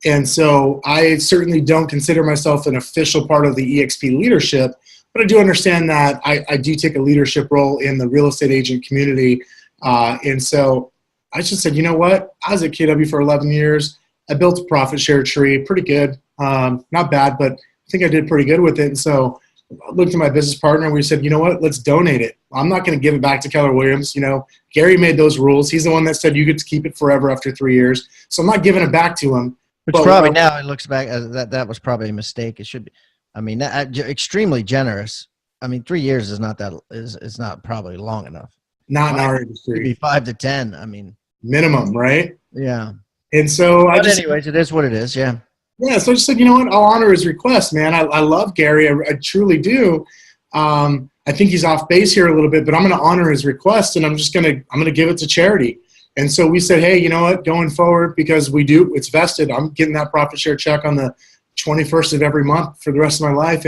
And so I certainly don't consider myself an official part of the EXP leadership, but I do understand that I do take a leadership role in the real estate agent community. And so I just said, you know what? I was at KW for 11 years. I built a profit share tree, pretty good. Not bad, but I think I did pretty good with it. And so I looked at my business partner and we said, you know what? Let's donate it. I'm not going to give it back to Keller Williams. Gary made those rules. He's the one that said you get to keep it forever after 3 years. So I'm not giving it back to him. Which probably now it looks back that was probably a mistake. It should be. I mean, extremely generous. I mean, 3 years is not probably long enough. Not in our industry. Maybe 5 to 10. I mean, minimum, right? Yeah. And so anyways, it is what it is. Yeah. Yeah. So I just said, you know what? I'll honor his request, man. I love Gary. I truly do. I think he's off base here a little bit, but I'm going to honor his request, and I'm going to give it to charity. And so we said, hey, you know what? Going forward, because it's vested. I'm getting that profit share check on the 21st of every month for the rest of my life.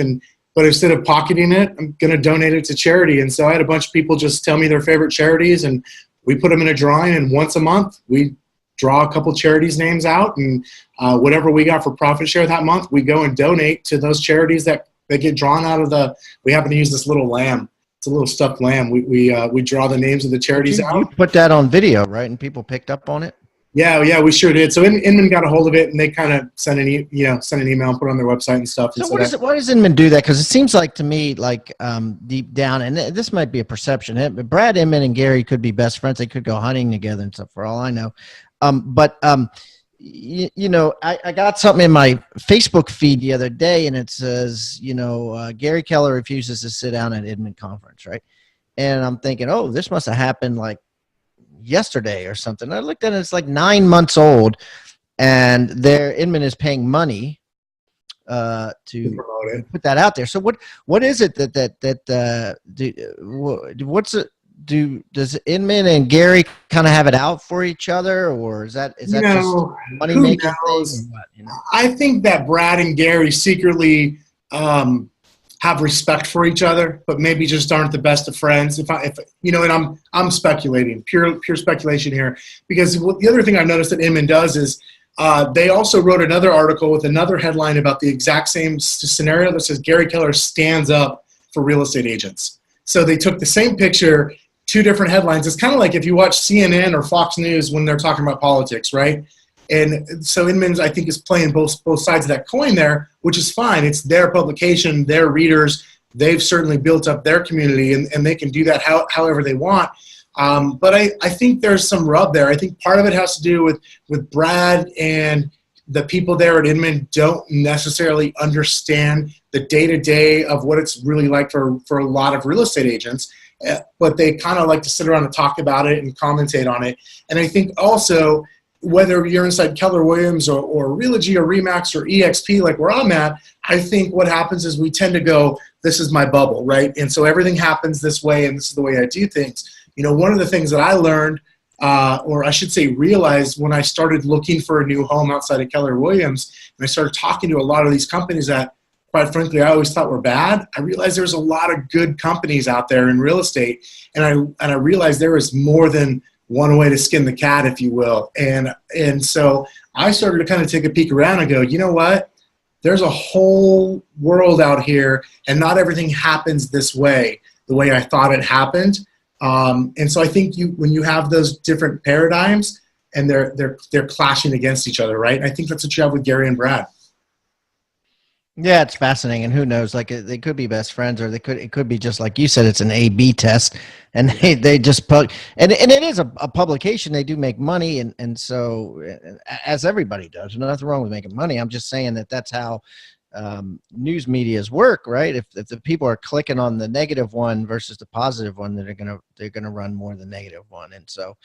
but instead of pocketing it, I'm going to donate it to charity. And so I had a bunch of people just tell me their favorite charities, and we put them in a drawing, and once a month we draw a couple charities' names out, and whatever we got for profit share that month, we go and donate to those charities that get drawn out of the, we happen to use this little lamb. It's a little stuffed lamb. We draw the names of the charities out. You put that on video, right? And people picked up on it? Yeah, we sure did. So Inman got a hold of it, and they kind of sent an email and put it on their website and stuff. So why does Inman do that? Because it seems like to me, like deep down, and this might be a perception. Brad Inman and Gary could be best friends. They could go hunting together and stuff, for all I know. I got something in my Facebook feed the other day, and it says, Gary Keller refuses to sit down at Inman conference, right? And I'm thinking, oh, this must have happened like yesterday or something. I looked at it, it's like 9 months old, and Inman is paying money to put that out there. So what is it does Inman and Gary kind of have it out for each other, or is that just money making thing? Or what, I think that Brad and Gary secretly have respect for each other, but maybe just aren't the best of friends. And I'm speculating, pure speculation here, because the other thing I've noticed that Inman does is they also wrote another article with another headline about the exact same scenario that says Gary Keller stands up for real estate agents. So they took the same picture, two different headlines. It's kind of like if you watch CNN or Fox News when they're talking about politics, right? And so Inman's, I think, is playing both sides of that coin there, which is fine. It's their publication, their readers. They've certainly built up their community, and they can do that however they want. But I think there's some rub there. I think part of it has to do with Brad, and the people there at Inman don't necessarily understand the day-to-day of what it's really like for a lot of real estate agents, but they kind of like to sit around and talk about it and commentate on it. And I think also, whether you're inside Keller Williams or Realogy or Remax or EXP, like where I'm at, I think what happens is we tend to go, this is my bubble, right? And so everything happens this way, and this is the way I do things. One of the things that I learned, or I should say realized, when I started looking for a new home outside of Keller Williams, and I started talking to a lot of these companies that, quite frankly, I always thought were bad, I realized there's a lot of good companies out there in real estate, and I realized there is more than one way to skin the cat, if you will. And so I started to kind of take a peek around and go, you know what? There's a whole world out here, and not everything happens this way, the way I thought it happened. And so I think when you have those different paradigms, and they're clashing against each other, right? I think that's what you have with Gary and Brad. Yeah, it's fascinating, and who knows? Like, they could be best friends, or it could be just like you said, it's an A/B test, and they just and it is a publication. They do make money, and so as everybody does, nothing wrong with making money. I'm just saying that's how news medias work, right? If the people are clicking on the negative one versus the positive one, they're gonna run more the negative one, and so.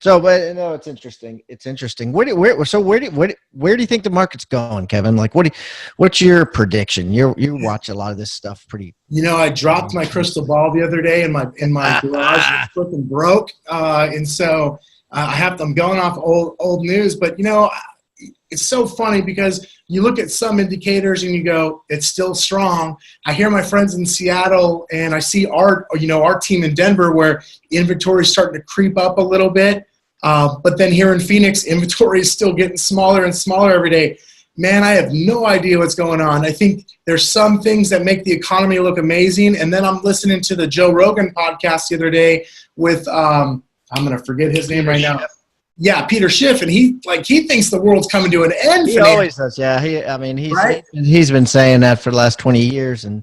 But no, it's interesting. It's interesting. Where do you think the market's going, Kevin? Like, what's your prediction? You watch a lot of this stuff pretty. I dropped my crystal ball the other day in my garage. It flipping broke, and so I'm going off old news. But it's so funny because you look at some indicators and you go, it's still strong. I hear my friends in Seattle, and I see our team in Denver where inventory is starting to creep up a little bit. But then here in Phoenix, inventory is still getting smaller and smaller every day. Man, I have no idea what's going on. I think there's some things that make the economy look amazing. And then I'm listening to the Joe Rogan podcast the other day with, I'm going to forget his name right now. Yeah, Peter Schiff, and he thinks the world's coming to an end. He always does. Yeah, he's been saying that for the last 20 years, and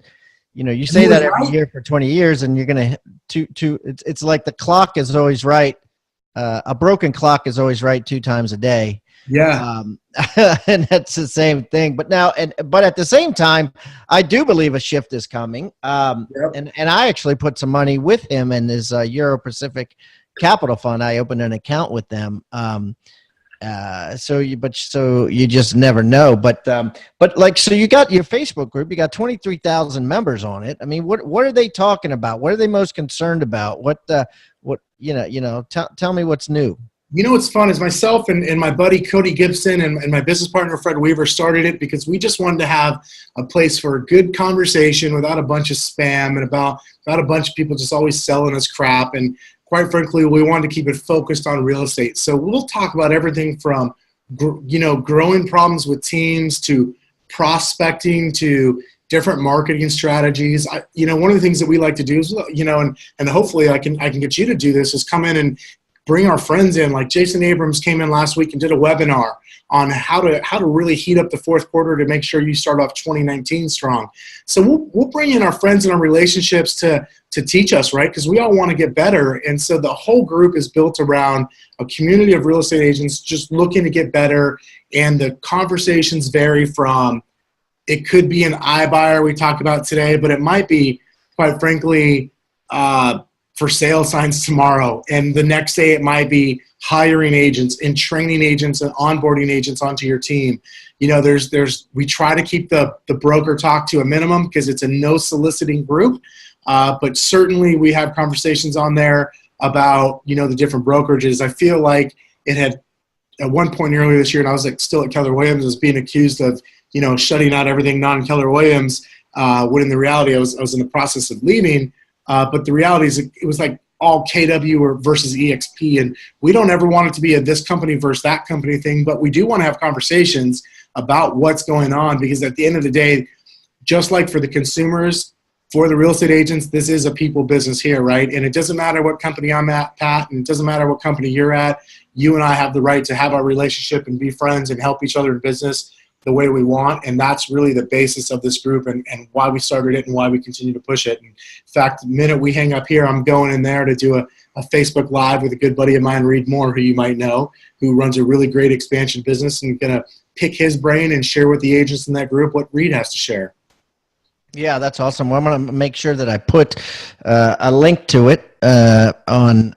you say that every year for 20 years, and you're gonna it's like the clock is always right. A broken clock is always right 2 times a day. Yeah, and that's the same thing. But at the same time, I do believe a shift is coming. Yep. And I actually put some money with him in his Euro Pacific Capital Fund. I opened an account with them. So you just never know. But so you got your Facebook group. You got 23,000 members on it. I mean, what are they talking about? What are they most concerned about? Tell me what's new. You know what's fun is myself and my buddy Cody Gibson and my business partner Fred Weaver started it because we just wanted to have a place for a good conversation without a bunch of spam and about a bunch of people just always selling us crap. And quite frankly, we wanted to keep it focused on real estate. So we'll talk about everything from growing problems with teams to prospecting to different marketing strategies. One of the things that we like to do is, and hopefully I can get you to do this, is come in and bring our friends in. Like Jason Abrams came in last week and did a webinar on how to really heat up the fourth quarter to make sure you start off 2019 strong. So we'll bring in our friends and our relationships to teach us, right? Because we all want to get better. And so the whole group is built around a community of real estate agents just looking to get better. And the conversations vary from, it could be an iBuyer we talked about today, but it might be, quite frankly, for sale signs tomorrow. And the next day it might be hiring agents and training agents and onboarding agents onto your team. We try to keep the broker talk to a minimum because it's a no soliciting group. But certainly we have conversations on there about, the different brokerages. I feel like it had at one point earlier this year, and I was still at Keller Williams, was being accused of, shutting out everything non-Keller Williams, when in the reality I was in the process of leaving. But the reality is it was like all KW versus EXP. And we don't ever want it to be a this company versus that company thing, but we do want to have conversations about what's going on, because at the end of the day, just like for the consumers, for the real estate agents, this is a people business here, right? And it doesn't matter what company I'm at, Pat, and it doesn't matter what company you're at. You and I have the right to have our relationship and be friends and help each other in business the way we want. And that's really the basis of this group and why we started it and why we continue to push it. And in fact, the minute we hang up here, I'm going in there to do a Facebook Live with a good buddy of mine, Reed Moore, who you might know, who runs a really great expansion business, and going to pick his brain and share with the agents in that group what Reed has to share. Yeah, that's awesome. Well, I'm going to make sure that I put a link to it on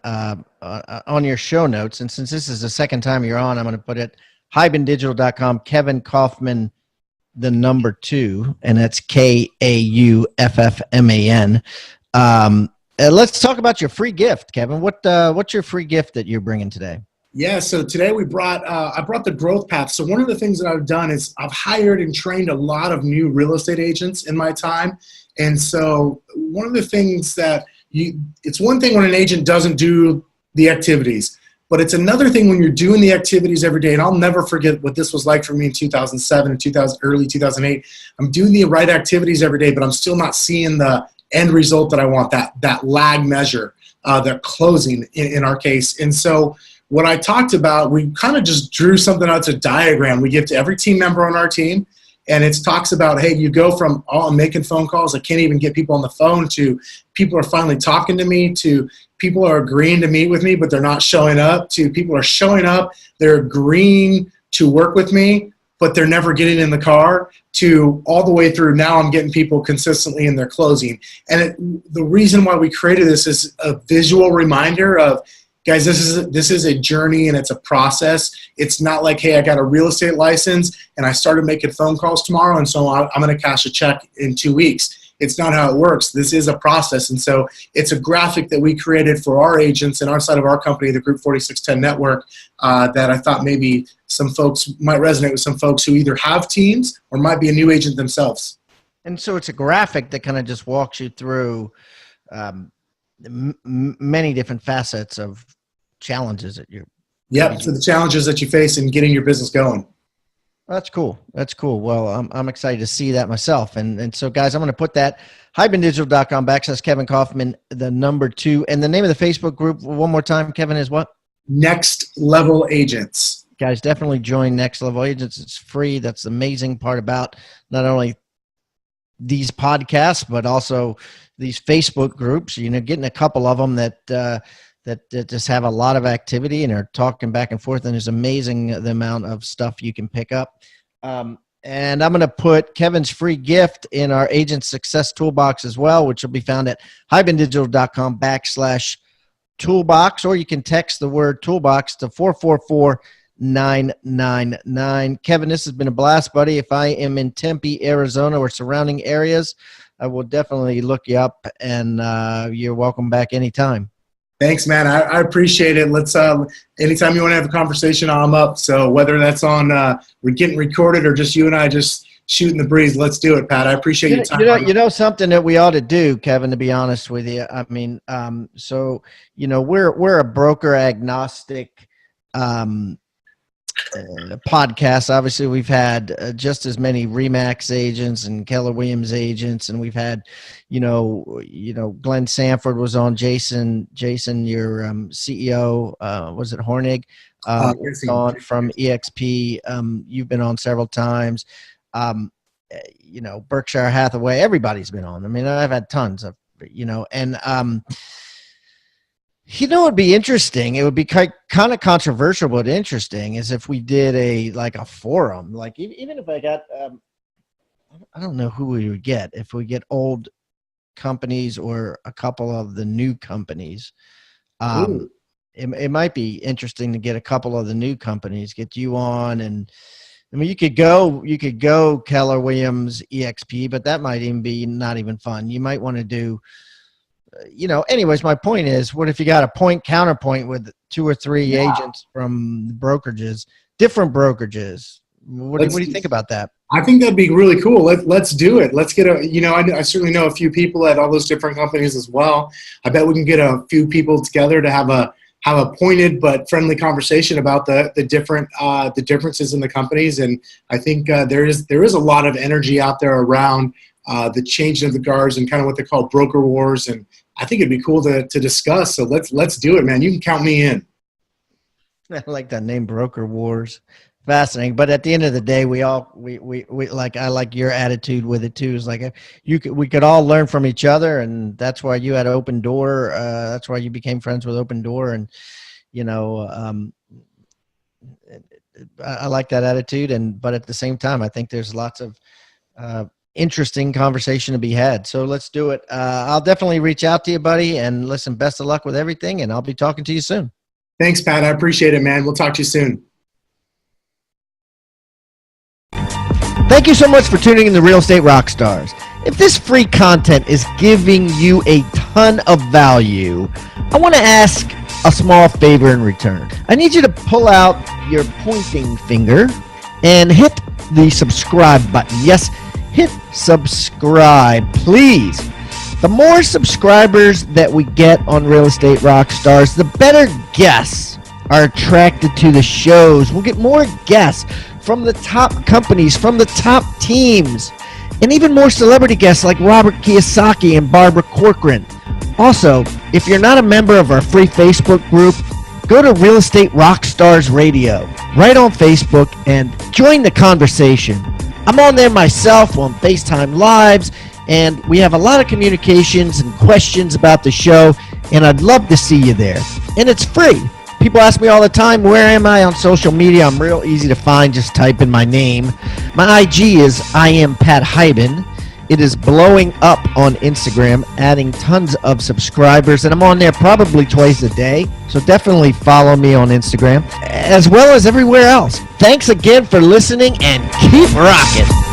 your show notes. And since this is the second time you're on, I'm going to put it hybendigital.com, Kevin Kauffman, the number 2, and that's Kauffman. Let's talk about your free gift, Kevin. What's your free gift that you're bringing today? Yeah, so today I brought the growth path. So one of the things that I've done is I've hired and trained a lot of new real estate agents in my time. And so one of the things that it's one thing when an agent doesn't do the activities, but it's another thing when you're doing the activities every day. And I'll never forget what this was like for me in 2007 and early 2008. I'm doing the right activities every day, but I'm still not seeing the end result that I want, that lag measure, that closing in our case. And so what I talked about, we kind of just drew something out. It's a diagram we give to every team member on our team. And it talks about, hey, you go from, oh, I'm making phone calls, I can't even get people on the phone, to people are finally talking to me, to people are agreeing to meet with me, but they're not showing up, to people are showing up, they're agreeing to work with me, but they're never getting in the car, to all the way through now I'm getting people consistently in their closing. And the reason why we created this is a visual reminder of, guys, this is a journey and it's a process. It's not like, hey, I got a real estate license and I started making phone calls tomorrow, and so I'm going to cash a check in 2 weeks. It's not how it works. This is a process. And so it's a graphic that we created for our agents and our side of our company, the Group 4610 Network, that I thought maybe some folks might resonate with some folks who either have teams or might be a new agent themselves. And so it's a graphic that kind of just walks you through many different facets of challenges that you're. Yep. So the challenges that you face in getting your business going. That's cool. That's cool. Well, I'm excited to see that myself. And so guys, I'm going to put that hybendigital.com/Kevin Kauffman, the number 2, and the name of the Facebook group one more time, Kevin, is what? Next Level Agents. Guys, definitely join Next Level Agents. It's free. That's the amazing part about not only these podcasts, but also these Facebook groups, getting a couple of them that just have a lot of activity and are talking back and forth. And it's amazing the amount of stuff you can pick up. And I'm going to put Kevin's free gift in our agent success toolbox as well, which will be found at hybendigital.com/toolbox, or you can text the word toolbox to 444-999. Kevin, this has been a blast, buddy. If I am in Tempe, Arizona, or surrounding areas, I will definitely look you up, and you're welcome back anytime. Thanks, man. I appreciate it. Let's anytime you want to have a conversation, I'm up. So whether that's on we're getting recorded or just you and I just shooting the breeze, let's do it, Pat. I appreciate your time. You know something that we ought to do, Kevin, to be honest with you. I mean, so we're a broker agnostic podcast. Obviously, we've had just as many Remax agents and Keller Williams agents, and we've had, Glenn Sanford was on. Jason, your CEO, was it Hornig? On from EXP. You've been on several times. Berkshire Hathaway. Everybody's been on. I mean, I've had tons of, and. It'd be interesting. It would be kind of controversial, but interesting is if we did a forum, like even if I got, I don't know who we would get, if we get old companies or a couple of the new companies. It might be interesting to get a couple of the new companies, get you on. And I mean, you could go Keller Williams EXP, but that might even be not even fun. You might want to do, anyways, my point is, what if you got a point counterpoint with 2 or 3 agents from brokerages, different brokerages? What do you think about that? I think that'd be really cool. Let's do it. Let's get I certainly know a few people at all those different companies as well. I bet we can get a few people together to have a pointed but friendly conversation about the differences in the companies. And I think there is a lot of energy out there around the changing of the guards and kind of what they call broker wars. And I think it'd be cool to discuss. So let's do it, man. You can count me in. I like that name, broker wars. Fascinating. But at the end of the day, we like, I like your attitude with it too. It's like we could all learn from each other. And that's why you had Opendoor. That's why you became friends with Opendoor. And, I like that attitude. But at the same time, I think there's lots of, interesting conversation to be had. So let's do it. I'll definitely reach out to you, buddy, and listen, best of luck with everything, and I'll be talking to you soon. Thanks, Pat. I appreciate it, man. We'll talk to you soon. Thank you so much for tuning in to Real Estate Rockstars. If this free content is giving you a ton of value, I want to ask a small favor in return. I need you to pull out your pointing finger and hit the subscribe button. Yes, hit subscribe, please. The more subscribers that we get on Real Estate Rockstars, the better guests are attracted to the shows. We'll get more guests from the top companies, from the top teams, and even more celebrity guests like Robert Kiyosaki and Barbara Corcoran. Also, if you're not a member of our free Facebook group, go to Real Estate Rockstars Radio right on Facebook and join the conversation. I'm on there myself on FaceTime Lives, and we have a lot of communications and questions about the show, and I'd love to see you there. And it's free. People ask me all the time, where am I on social media? I'm real easy to find. Just type in my name. My IG is I am Pat Hyben. It is blowing up on Instagram, adding tons of subscribers, and I'm on there probably twice a day. So definitely follow me on Instagram, as well as everywhere else. Thanks again for listening, and keep rocking.